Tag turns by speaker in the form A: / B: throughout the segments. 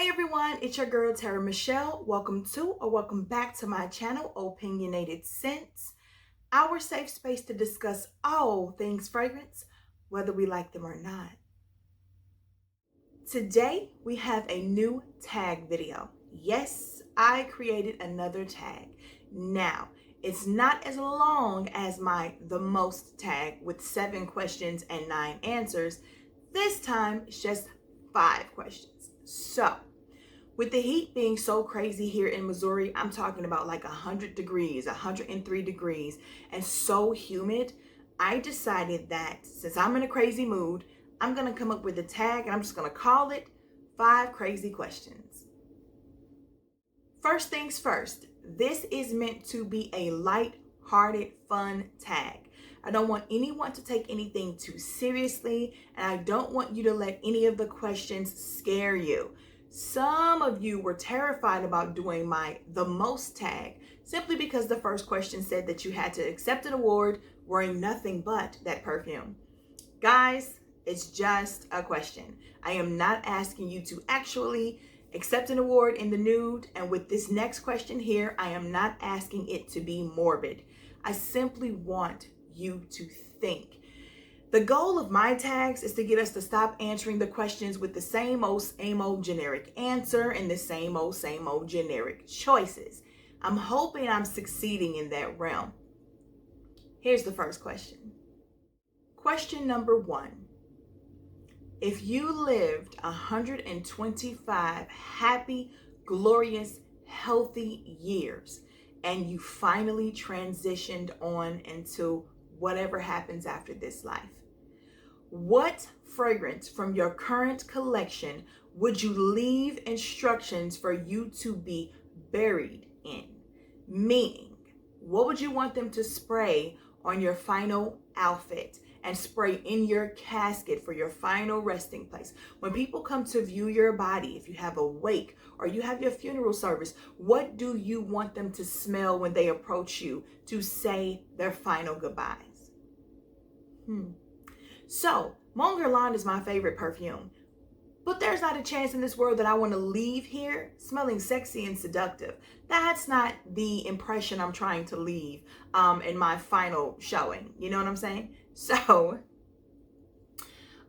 A: Hey everyone, it's your girl Tara Michelle. Welcome to or welcome back to my channel, Opinionated Scents, our safe space to discuss all things fragrance, whether we like them or not. Today we have a new tag video. Yes, I created another tag. Now, it's not as long as my the most tag with 7 questions and 9 answers. This time it's just 5 questions. So, with the heat being so crazy here in Missouri, I'm talking about like 100 degrees, 103 degrees, and so humid, I decided that since I'm in a crazy mood, I'm going to come up with a tag and I'm just going to call it 5 Crazy Questions. First things first, this is meant to be a light-hearted, fun tag. I don't want anyone to take anything too seriously, and I don't want you to let any of the questions scare you. Some of you were terrified about doing my the most tag simply because the first question said that you had to accept an award wearing nothing but that perfume. Guys, it's just a question. I am not asking you to actually accept an award in the nude, and with this next question here, I am not asking it to be morbid. I simply want you to think. The goal of my tags is to get us to stop answering the questions with the same old generic answer and the same old generic choices. I'm hoping I'm succeeding in that realm. Here's the first question. Question number 1. If you lived 125 happy, glorious, healthy years and you finally transitioned on into whatever happens after this life, what fragrance from your current collection would you leave instructions for you to be buried in? Meaning, what would you want them to spray on your final outfit and spray in your casket for your final resting place? When people come to view your body, if you have a wake or you have your funeral service, what do you want them to smell when they approach you to say their final goodbyes? So, Mon Guerlain is my favorite perfume, but there's not a chance in this world that I want to leave here smelling sexy and seductive. That's not the impression I'm trying to leave in my final showing. You know what I'm saying? So,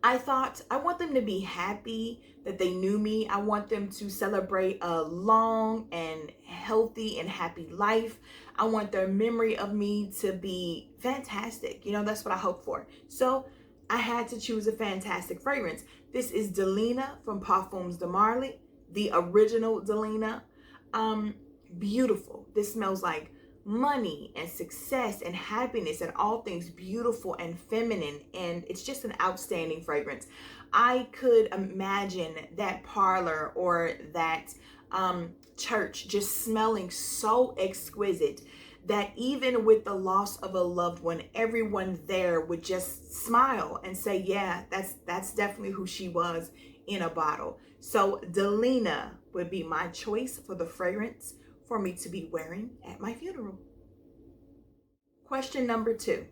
A: I thought I want them to be happy that they knew me. I want them to celebrate a long and healthy and happy life. I want their memory of me to be fantastic. You know, that's what I hope for. So I had to choose a fantastic fragrance. This is Delina from Parfums de Marly, the original Delina. Beautiful. This smells like money and success and happiness and all things beautiful and feminine, and it's just an outstanding fragrance. I could imagine that parlor or that church just smelling so exquisite that even with the loss of a loved one, everyone there would just smile and say, yeah, that's definitely who she was in a bottle. So Delina would be my choice for the fragrance for me to be wearing at my funeral. Question number 2.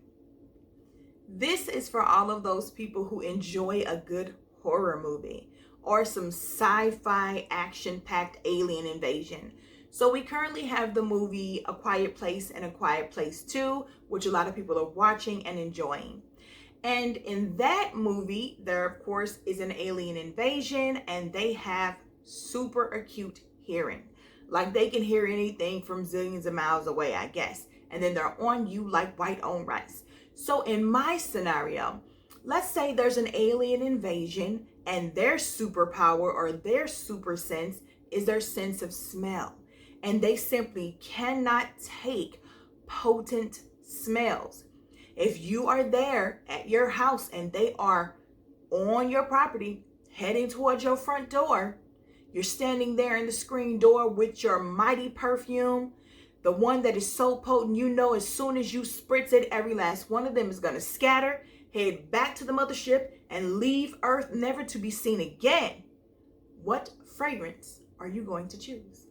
A: This is for all of those people who enjoy a good horror movie or some sci-fi action-packed alien invasion. So we currently have the movie A Quiet Place and A Quiet Place 2, which a lot of people are watching and enjoying. And in that movie, there of course is an alien invasion and they have super acute hearing. Like they can hear anything from zillions of miles away, I guess. And then they're on you like white on rice. So in my scenario, let's say there's an alien invasion and their superpower or their super sense is their sense of smell. And they simply cannot take potent smells. If you are there at your house and they are on your property heading towards your front door, you're standing there in the screen door with your mighty perfume, the one that is so potent, you know as soon as you spritz it, every last one of them is going to scatter, head back to the mothership, and leave Earth never to be seen again. What fragrance are you going to choose?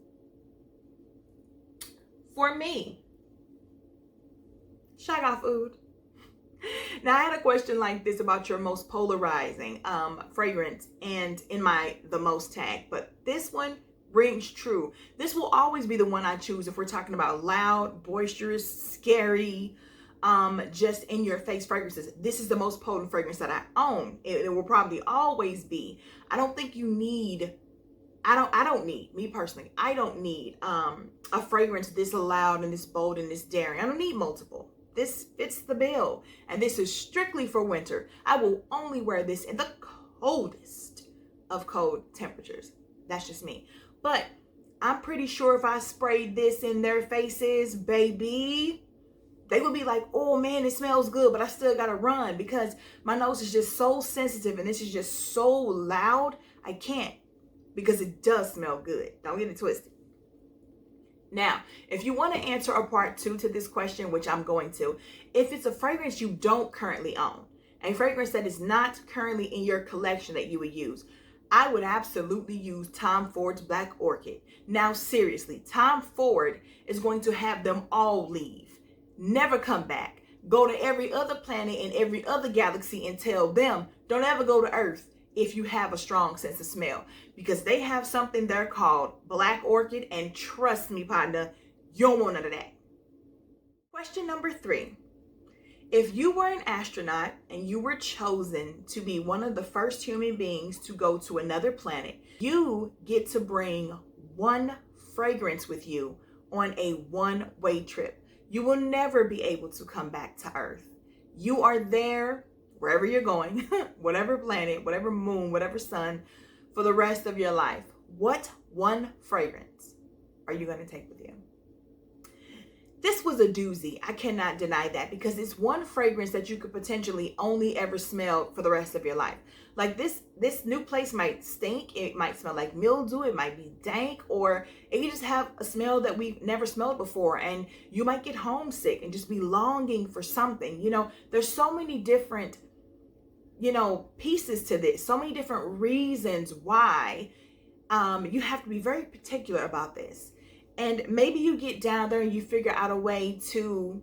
A: For me, Shag Off Oud. Now, I had a question like this about your most polarizing fragrance and in my the most tag, but this one rings true. This will always be the one I choose if we're talking about loud, boisterous, scary, just in your face fragrances. This is the most potent fragrance that I own. It will probably always be. I don't think you need I don't need, me personally, I don't need a fragrance this loud and this bold and this daring. I don't need multiple. This fits the bill. And this is strictly for winter. I will only wear this in the coldest of cold temperatures. That's just me. But I'm pretty sure if I sprayed this in their faces, baby, they would be like, oh man, it smells good, but I still gotta run because my nose is just so sensitive and this is just so loud. I can't, because it does smell good. Don't get it twisted. Now, if you want to answer a part 2 to this question, which I'm going to, if it's a fragrance you don't currently own, a fragrance that is not currently in your collection that you would use, I would absolutely use Tom Ford's Black Orchid. Now, seriously, Tom Ford is going to have them all leave, never come back, go to every other planet and every other galaxy and tell them, don't ever go to Earth if you have a strong sense of smell, because they have something they're called Black Orchid, and trust me, partner, you don't want none of that. Question number 3. If you were an astronaut and you were chosen to be one of the first human beings to go to another planet, you get to bring one fragrance with you on a one-way trip. You will never be able to come back to Earth. You are there wherever you're going, whatever planet, whatever moon, whatever sun, for the rest of your life. What one fragrance are you going to take with you? This was a doozy. I cannot deny that, because it's one fragrance that you could potentially only ever smell for the rest of your life. Like this new place might stink. It might smell like mildew. It might be dank, or it could just have a smell that we've never smelled before. And you might get homesick and just be longing for something. You know, there's so many different, pieces to this, so many different reasons why you have to be very particular about this. And maybe you get down there and you figure out a way to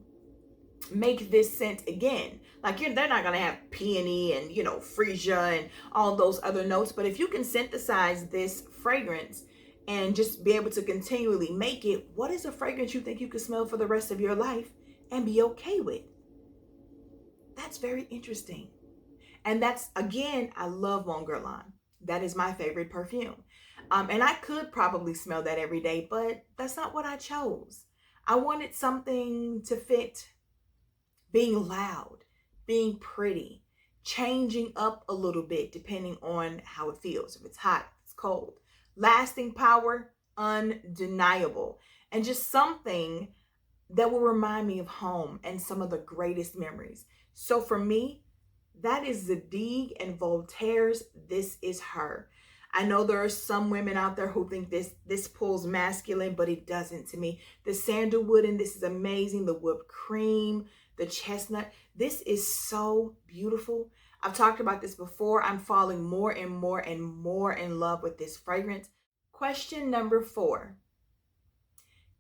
A: make this scent again. Like they're not going to have peony and, freesia and all those other notes. But if you can synthesize this fragrance and just be able to continually make it, what is a fragrance you think you could smell for the rest of your life and be okay with? That's very interesting. And that's, again, I love Mon Guerlain. That is my favorite perfume. And I could probably smell that every day, but that's not what I chose. I wanted something to fit being loud, being pretty, changing up a little bit depending on how it feels. If it's hot, if it's cold. Lasting power, undeniable. And just something that will remind me of home and some of the greatest memories. So for me, that is Zadig and Voltaire's This Is Her. I know there are some women out there who think this pulls masculine, but it doesn't to me. The sandalwood in this is amazing. The whipped cream, the chestnut. This is so beautiful. I've talked about this before. I'm falling more and more and more in love with this fragrance. Question number 4.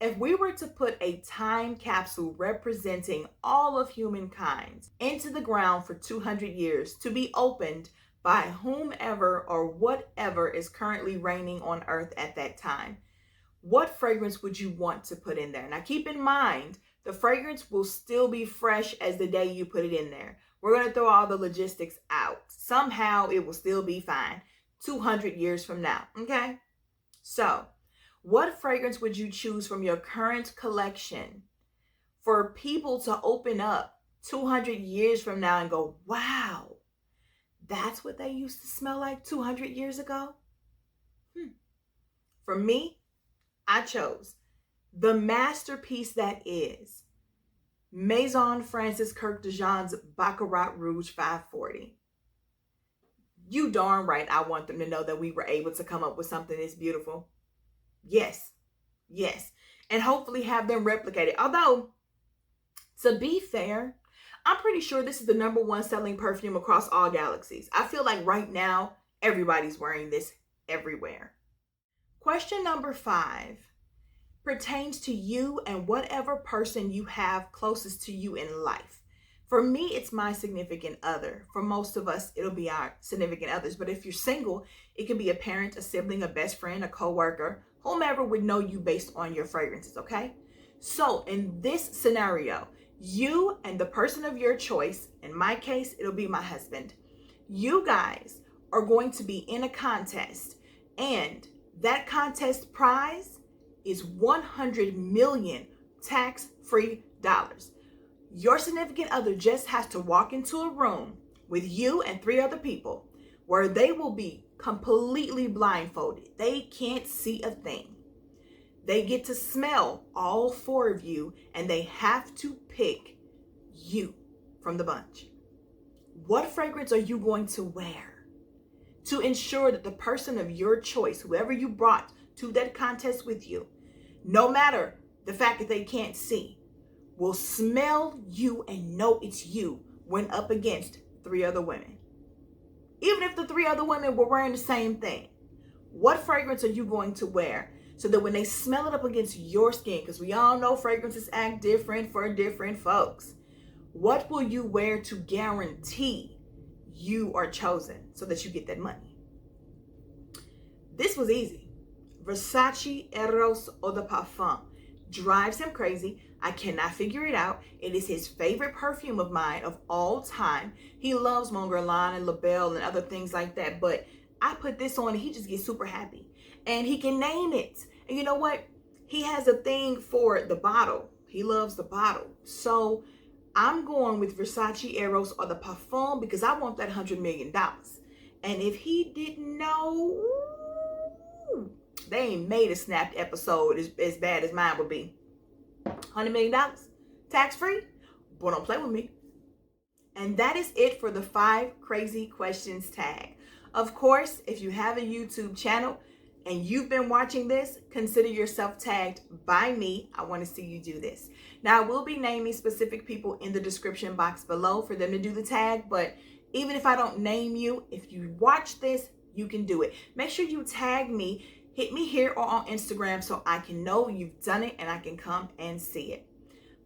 A: If we were to put a time capsule representing all of humankind into the ground for 200 years to be opened by whomever or whatever is currently reigning on earth at that time, what fragrance would you want to put in there? Now keep in mind, the fragrance will still be fresh as the day you put it in there. We're going to throw all the logistics out. Somehow it will still be fine 200 years from now, okay? So, what fragrance would you choose from your current collection for people to open up 200 years from now and go, wow, that's what they used to smell like 200 years ago? For me, I chose the masterpiece that is Maison Francis Kirk de Jean's Baccarat Rouge 540. You darn right I want them to know that we were able to come up with something this beautiful. Yes. And hopefully have them replicate it. Although, to be fair, I'm pretty sure this is the #1 selling perfume across all galaxies. I feel like right now, everybody's wearing this everywhere. Question number 5 pertains to you and whatever person you have closest to you in life. For me, it's my significant other. For most of us, it'll be our significant others. But if you're single, it could be a parent, a sibling, a best friend, a coworker, whomever would know you based on your fragrances, okay? So in this scenario, you and the person of your choice, in my case, it'll be my husband, you guys are going to be in a contest, and that contest prize is 100 million tax-free dollars. Your significant other just has to walk into a room with you and 3 other people where they will be completely blindfolded. They can't see a thing. They get to smell all 4 of you, and they have to pick you from the bunch. What fragrance are you going to wear to ensure that the person of your choice, whoever you brought to that contest with you, no matter the fact that they can't see, will smell you and know it's you when up against 3 other women? Even if the 3 other women were wearing the same thing, what fragrance are you going to wear so that when they smell it up against your skin, because we all know fragrances act different for different folks, what will you wear to guarantee you are chosen so that you get that money? This was easy. Versace Eros Eau de Parfum drives him crazy. I cannot figure it out. It is his favorite perfume of mine of all time. He loves Mon Guerlain and La Belle and other things like that, but I put this on and he just gets super happy. And he can name it. And you know what? He has a thing for the bottle. He loves the bottle. So I'm going with Versace Eros Eau de Parfum because I want that $100 million. And if he didn't know, they ain't made a snapped episode as bad as mine would be. $100 million, tax-free? Boy, don't play with me. And that is it for the 5 crazy questions tag. Of course, if you have a YouTube channel and you've been watching this, consider yourself tagged by me. I want to see you do this. Now, I will be naming specific people in the description box below for them to do the tag, but even if I don't name you, if you watch this, you can do it. Make sure you tag me. Hit me here or on Instagram so I can know you've done it and I can come and see it.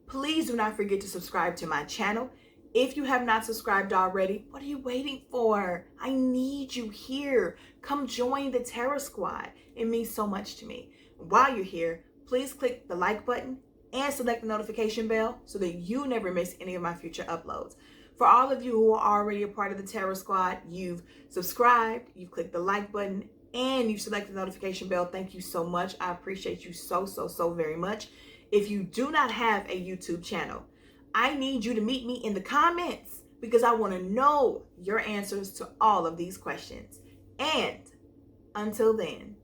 A: Please do not forget to subscribe to my channel. If you have not subscribed already, what are you waiting for? I need you here. Come join the Terror Squad. It means so much to me. While you're here, please click the like button and select the notification bell so that you never miss any of my future uploads. For all of you who are already a part of the Terror Squad, you've subscribed, you've clicked the like button, and you select the notification bell. Thank you so much. I appreciate you so very much. If you do not have a YouTube channel, I need you to meet me in the comments because I want to know your answers to all of these questions. And until then,